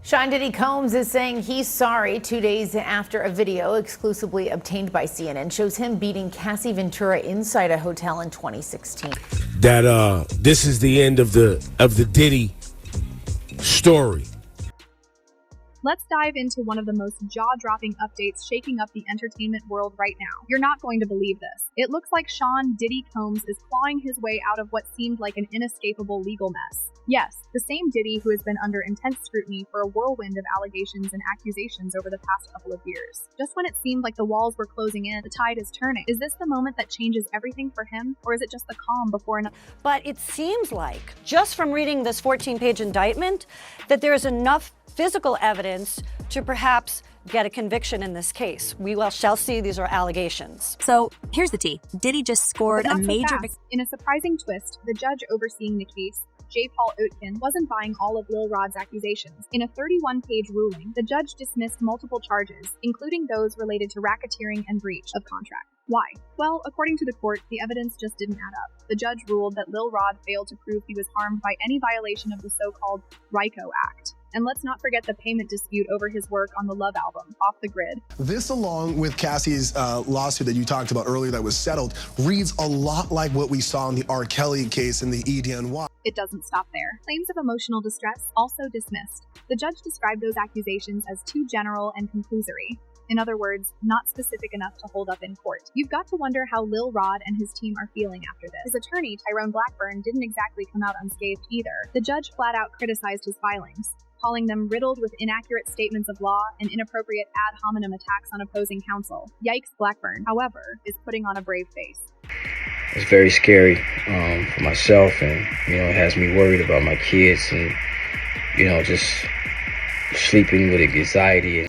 Sean Diddy Combs is saying he's sorry 2 days after a video exclusively obtained by CNN shows him beating Cassie Ventura inside a hotel in 2016. That this is the end of the Diddy story. Let's dive into one of the most jaw-dropping updates shaking up the entertainment world right now. You're not going to believe this. It looks like Sean Diddy Combs is clawing his way out of what seemed like an inescapable legal mess. Yes, the same Diddy who has been under intense scrutiny for a whirlwind of allegations and accusations over the past couple of years. Just when it seemed like the walls were closing in, the tide is turning. Is this the moment that changes everything for him, or is it just the calm before an... But it seems like, just from reading this 14-page indictment, that there is enough physical evidence to perhaps get a conviction in this case. We shall see. These are allegations. So here's the tea. Diddy just scored a major... In a surprising twist, the judge overseeing the case, J. Paul Oetken, wasn't buying all of Lil Rod's accusations. In a 31-page ruling, the judge dismissed multiple charges, including those related to racketeering and breach of contract. Why? Well, according to the court, the evidence just didn't add up. The judge ruled that Lil Rod failed to prove he was harmed by any violation of the so-called RICO Act. And let's not forget the payment dispute over his work on the Love album, Off the Grid. This, along with Cassie's lawsuit that you talked about earlier that was settled, reads a lot like what we saw in the R. Kelly case in the EDNY. It doesn't stop there. Claims of emotional distress also dismissed. The judge described those accusations as too general and conclusory. In other words, not specific enough to hold up in court. You've got to wonder how Lil Rod and his team are feeling after this. His attorney, Tyrone Blackburn, didn't exactly come out unscathed either. The judge flat out criticized his filings, calling them riddled with inaccurate statements of law and inappropriate ad hominem attacks on opposing counsel. Yikes, Blackburn, however, is putting on a brave face. It's very scary for myself, and, it has me worried about my kids and, just sleeping with anxiety.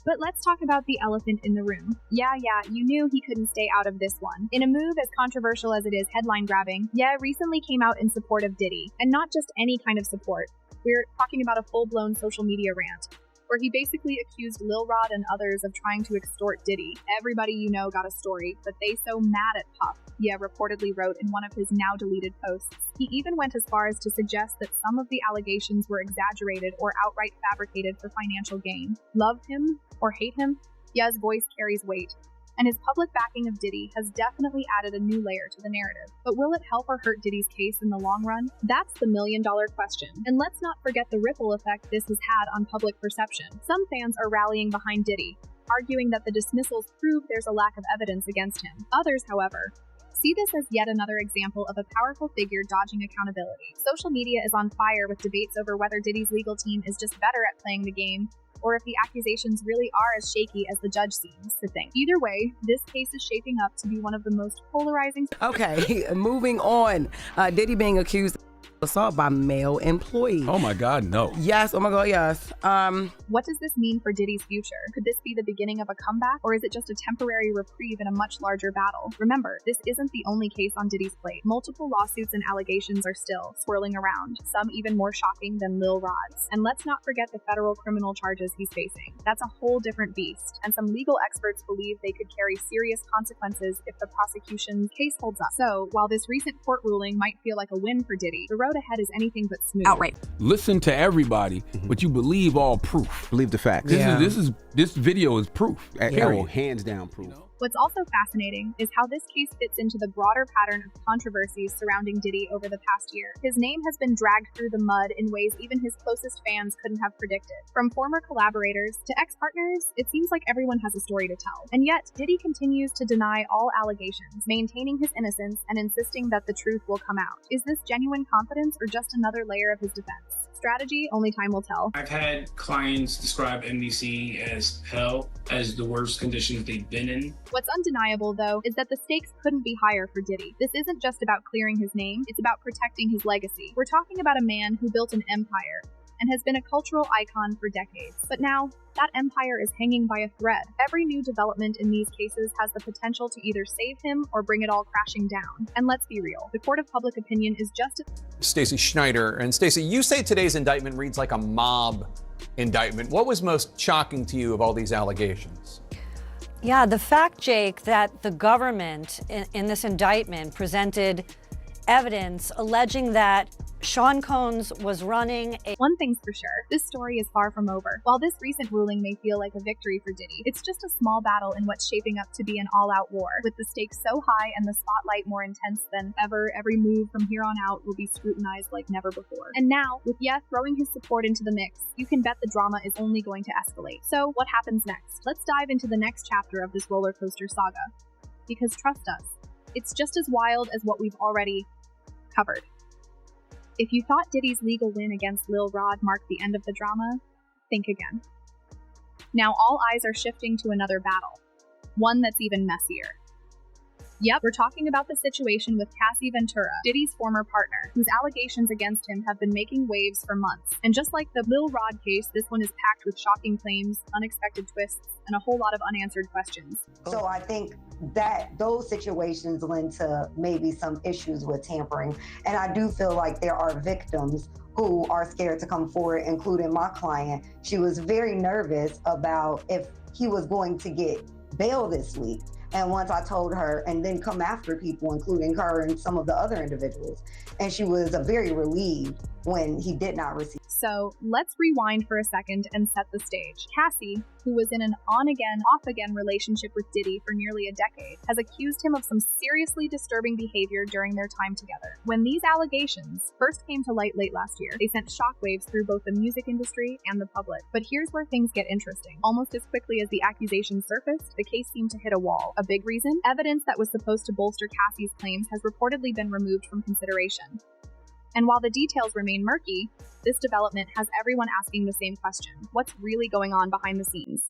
But let's talk about the elephant in the room. Yeah, you knew he couldn't stay out of this one. In a move as controversial as it is headline-grabbing, recently came out in support of Diddy. And not just any kind of support. We're talking about a full-blown social media rant, where he basically accused Lil Rod and others of trying to extort Diddy. Everybody you know got a story, but they so mad at Puff, reportedly wrote in one of his now-deleted posts. He even went as far as to suggest that some of the allegations were exaggerated or outright fabricated for financial gain. Love him or hate him? Ye's voice carries weight, and his public backing of Diddy has definitely added a new layer to the narrative. But will it help or hurt Diddy's case in the long run? That's the million-dollar question. And let's not forget the ripple effect this has had on public perception. Some fans are rallying behind Diddy, arguing that the dismissals prove there's a lack of evidence against him. Others, however, see this as yet another example of a powerful figure dodging accountability. Social media is on fire with debates over whether Diddy's legal team is just better at playing the game, or if the accusations really are as shaky as the judge seems to think. Either way, this case is shaping up to be one of the most polarizing... Okay, moving on. Diddy being accused of assault by male employee. Oh my God, no. Yes, oh my God, yes. What does this mean for Diddy's future? Could this be the beginning of a comeback, or is it just a temporary reprieve in a much larger battle? Remember, this isn't the only case on Diddy's plate. Multiple lawsuits and allegations are still swirling around, some even more shocking than Lil Rod's. And let's not forget the federal criminal charges he's facing. That's a whole different beast, and some legal experts believe they could carry serious consequences if the prosecution's case holds up. So, while this recent court ruling might feel like a win for Diddy, the road ahead is anything but smooth. Outright. Listen to everybody, but you believe all proof. Believe the facts. This video is proof. Oh, hands down proof. What's also fascinating is how this case fits into the broader pattern of controversies surrounding Diddy over the past year. His name has been dragged through the mud in ways even his closest fans couldn't have predicted. From former collaborators to ex-partners, it seems like everyone has a story to tell. And yet, Diddy continues to deny all allegations, maintaining his innocence and insisting that the truth will come out. Is this genuine confidence or just another layer of his defense? Strategy, only time will tell. I've had clients describe NBC as hell, as the worst conditions they've been in. What's undeniable, though, is that the stakes couldn't be higher for Diddy. This isn't just about clearing his name, it's about protecting his legacy. We're talking about a man who built an empire and has been a cultural icon for decades. But now, that empire is hanging by a thread. Every new development in these cases has the potential to either save him or bring it all crashing down. And let's be real, the court of public opinion is just... Stacey Schneider. And Stacey, you say today's indictment reads like a mob indictment. What was most shocking to you of all these allegations? Yeah, the fact, Jake, that the government in this indictment presented evidence alleging that Sean Combs was running a... One thing's for sure, this story is far from over. While this recent ruling may feel like a victory for Diddy, it's just a small battle in what's shaping up to be an all-out war. With the stakes so high and the spotlight more intense than ever, every move from here on out will be scrutinized like never before. And now, with Ye throwing his support into the mix, you can bet the drama is only going to escalate. So, what happens next? Let's dive into the next chapter of this roller coaster saga. Because trust us, it's just as wild as what we've already covered. If you thought Diddy's legal win against Lil Rod marked the end of the drama, think again. Now all eyes are shifting to another battle, one that's even messier. Yep, we're talking about the situation with Cassie Ventura, Diddy's former partner, whose allegations against him have been making waves for months. And just like the Lil Rod case, this one is packed with shocking claims, unexpected twists, and a whole lot of unanswered questions. So I think that those situations lend to maybe some issues with tampering. And I do feel like there are victims who are scared to come forward, including my client. She was very nervous about if he was going to get bail this week. And once I told her, and then come after people, including her and some of the other individuals. And she was very relieved when he did not receive. So let's rewind for a second and set the stage. Cassie, who was in an on-again, off-again relationship with Diddy for nearly a decade, has accused him of some seriously disturbing behavior during their time together. When these allegations first came to light late last year, they sent shockwaves through both the music industry and the public. But here's where things get interesting. Almost as quickly as the accusations surfaced, the case seemed to hit a wall. A big reason? Evidence that was supposed to bolster Cassie's claims has reportedly been removed from consideration. And while the details remain murky, this development has everyone asking the same question: what's really going on behind the scenes?